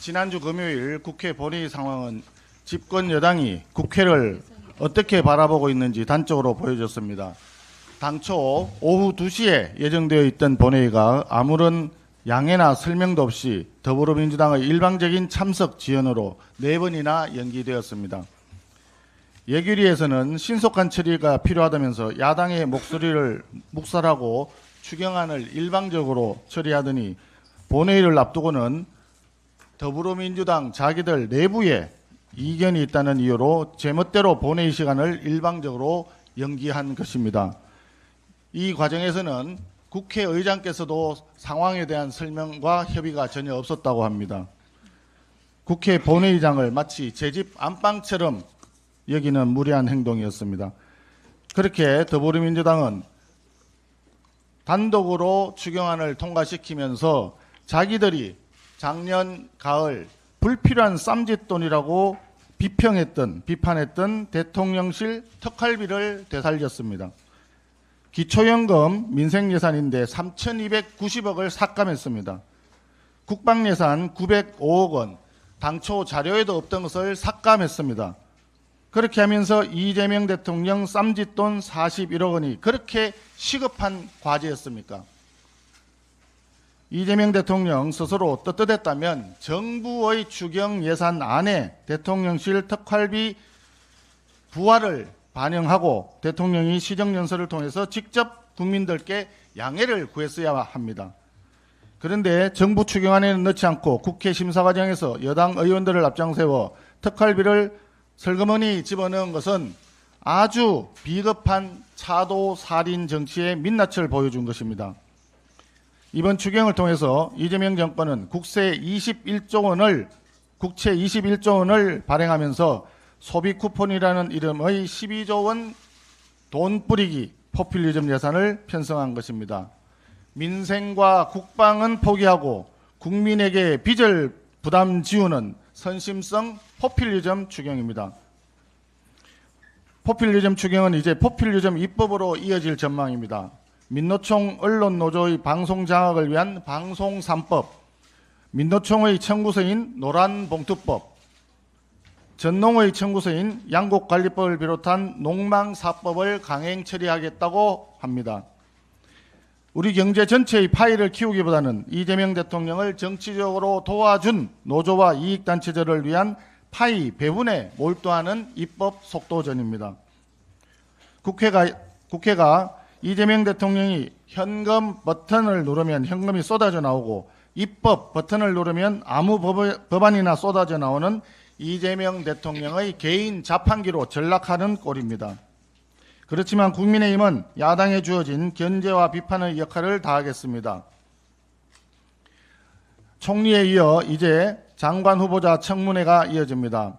지난주 금요일 국회 본회의 상황은 집권 여당이 국회를 어떻게 바라보고 있는지 단적으로 보여줬습니다. 당초 오후 2시에 예정되어 있던 본회의가 아무런 양해나 설명도 없이 더불어민주당의 일방적인 참석 지연으로 4번이나 연기되었습니다. 예결위에서는 신속한 처리가 필요하다면서 야당의 목소리를 묵살하고 추경안을 일방적으로 처리하더니 본회의를 앞두고는 더불어민주당 자기들 내부에 이견이 있다는 이유로 제멋대로 본회의 시간을 일방적으로 연기한 것입니다. 이 과정에서는 국회의장께서도 상황에 대한 설명과 협의가 전혀 없었다고 합니다. 국회 본회의장을 마치 제 집 안방처럼 여기는 무리한 행동이었습니다. 그렇게 더불어민주당은 단독으로 추경안을 통과시키면서 자기들이 작년 가을 불필요한 쌈짓돈이라고 비판했던 대통령실 특활비를 되살렸습니다. 기초연금 민생예산인데 3,290억을 삭감했습니다. 국방예산 905억 원, 당초 자료에도 없던 것을 삭감했습니다. 그렇게 하면서 이재명 대통령 쌈짓돈 41억 원이 그렇게 시급한 과제였습니까? 이재명 대통령 스스로 떳떳했다면 정부의 추경 예산 안에 대통령실 특활비 부활을 반영하고 대통령이 시정연설을 통해서 직접 국민들께 양해를 구했어야 합니다. 그런데 정부 추경안에는 넣지 않고 국회 심사 과정에서 여당 의원들을 앞장세워 특활비를 설거머니 집어넣은 것은 아주 비겁한 차도 살인 정치의 민낯을 보여준 것입니다. 이번 추경을 통해서 이재명 정권은 국채 21조 원을 발행하면서 소비 쿠폰이라는 이름의 12조 원 돈 뿌리기 포퓰리즘 예산을 편성한 것입니다. 민생과 국방은 포기하고 국민에게 빚을 부담 지우는 선심성 포퓰리즘 추경입니다. 포퓰리즘 추경은 이제 포퓰리즘 입법으로 이어질 전망입니다. 민노총 언론노조의 방송 장악을 위한 방송 3법, 민노총의 청구서인 노란봉투법, 전농의 청구서인 양곡관리법을 비롯한 농망사법을 강행 처리하겠다고 합니다. 우리 경제 전체의 파이를 키우기보다는 이재명 대통령을 정치적으로 도와준 노조와 이익단체들을 위한 파이 배분에 몰두하는 입법 속도전입니다. 국회가 이재명 대통령이 현금 버튼을 누르면 현금이 쏟아져 나오고 입법 버튼을 누르면 아무 법안이나 쏟아져 나오는 이재명 대통령의 개인 자판기로 전락하는 꼴입니다. 그렇지만 국민의힘은 야당에 주어진 견제와 비판의 역할을 다하겠습니다. 총리에 이어 이제 장관 후보자 청문회가 이어집니다.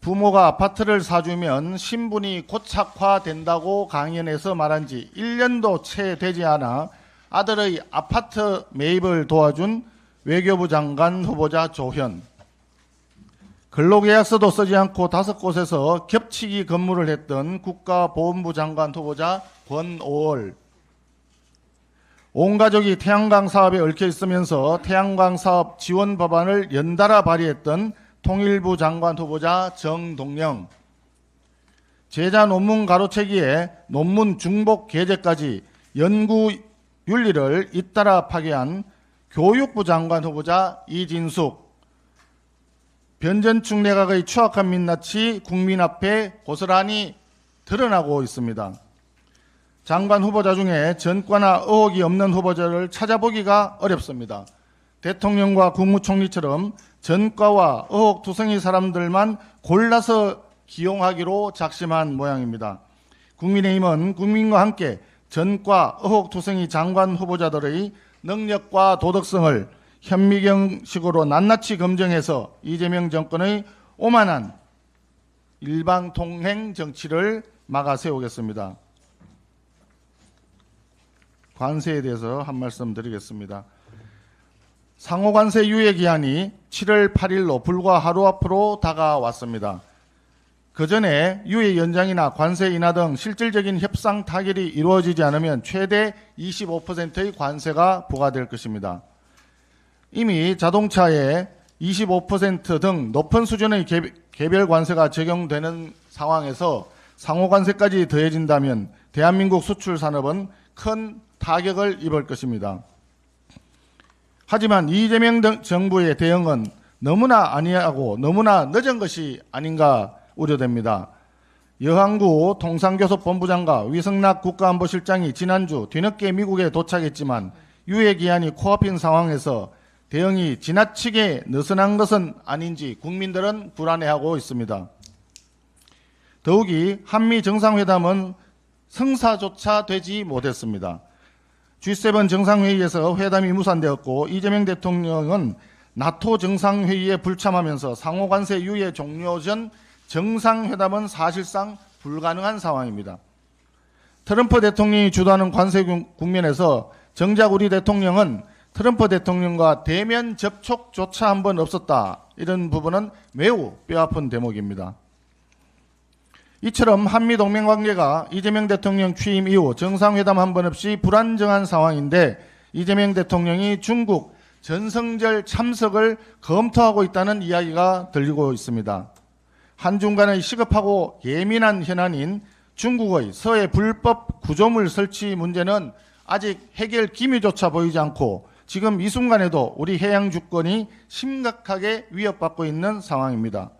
부모가 아파트를 사주면 신분이 고착화된다고 강연해서 말한 지 1년도 채 되지 않아 아들의 아파트 매입을 도와준 외교부 장관 후보자 조현, 근로계약서도 쓰지 않고 5곳에서 겹치기 근무를 했던 국가보훈부 장관 후보자 권오월, 온 가족이 태양광 사업에 얽혀 있으면서 태양광 사업 지원 법안을 연달아 발의했던 통일부 장관 후보자 정동영, 제자 논문 가로채기에 논문 중복 게재까지 연구 윤리를 잇따라 파괴한 교육부 장관 후보자 이진숙, 변전충 내각의 추악한 민낯이 국민 앞에 고스란히 드러나고 있습니다. 장관 후보자 중에 전과나 의혹이 없는 후보자를 찾아보기가 어렵습니다. 대통령과 국무총리처럼 전과와 의혹투성이 사람들만 골라서 기용하기로 작심한 모양입니다. 국민의힘은 국민과 함께 전과 의혹투성이 장관 후보자들의 능력과 도덕성을 현미경식으로 낱낱이 검증해서 이재명 정권의 오만한 일방통행 정치를 막아 세우겠습니다. 관세에 대해서 한 말씀 드리겠습니다. 상호관세 유예 기한이 7월 8일로 불과 하루 앞으로 다가왔습니다. 그 전에 유예 연장이나 관세 인하 등 실질적인 협상 타결이 이루어지지 않으면 최대 25%의 관세가 부과될 것입니다. 이미 자동차에 25% 등 높은 수준의 개별 관세가 적용되는 상황에서 상호 관세까지 더해진다면 대한민국 수출 산업은 큰 타격을 입을 것입니다. 하지만 이재명 정부의 대응은 너무나 안이하고 너무나 늦은 것이 아닌가 우려됩니다. 여항구 통상교섭본부장과 위성락 국가안보실장이 지난주 뒤늦게 미국에 도착했지만 유예 기한이 코앞인 상황에서 대응이 지나치게 느슨한 것은 아닌지 국민들은 불안해하고 있습니다. 더욱이 한미 정상회담은 성사조차 되지 못했습니다. G7 정상회의에서 회담이 무산되었고 이재명 대통령은 나토 정상회의에 불참하면서 상호관세 유예 종료 전 정상회담은 사실상 불가능한 상황입니다. 트럼프 대통령이 주도하는 관세 국면에서 정작 우리 대통령은 트럼프 대통령과 대면 접촉조차 한 번 없었다. 이런 부분은 매우 뼈아픈 대목입니다. 이처럼 한미동맹관계가 이재명 대통령 취임 이후 정상회담 한 번 없이 불안정한 상황인데 이재명 대통령이 중국 전성절 참석을 검토하고 있다는 이야기가 들리고 있습니다. 한중 간의 시급하고 예민한 현안인 중국의 서해 불법 구조물 설치 문제는 아직 해결 기미조차 보이지 않고 지금 이 순간에도 우리 해양 주권이 심각하게 위협받고 있는 상황입니다.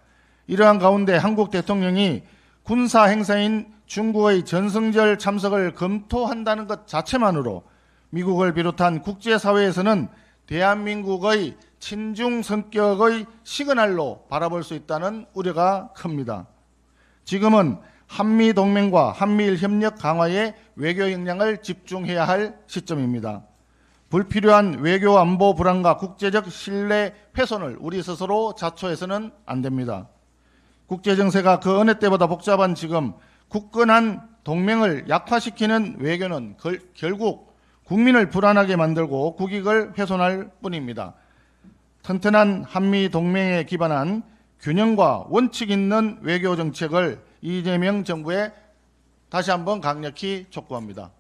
이러한 가운데 한국 대통령이 군사 행사인 중국의 전성절 참석을 검토한다는 것 자체만으로 미국을 비롯한 국제사회에서는 대한민국의 친중 성격의 시그널로 바라볼 수 있다는 우려가 큽니다. 지금은 한미동맹과 한미일 협력 강화에 외교 역량을 집중해야 할 시점입니다. 불필요한 외교 안보 불안과 국제적 신뢰 훼손을 우리 스스로 자초해서는 안 됩니다. 국제정세가 그 어느 때보다 복잡한 지금 굳건한 동맹을 약화시키는 외교는 결국 국민을 불안하게 만들고 국익을 훼손할 뿐입니다. 튼튼한 한미 동맹에 기반한 균형과 원칙 있는 외교 정책을 이재명 정부에 다시 한번 강력히 촉구합니다.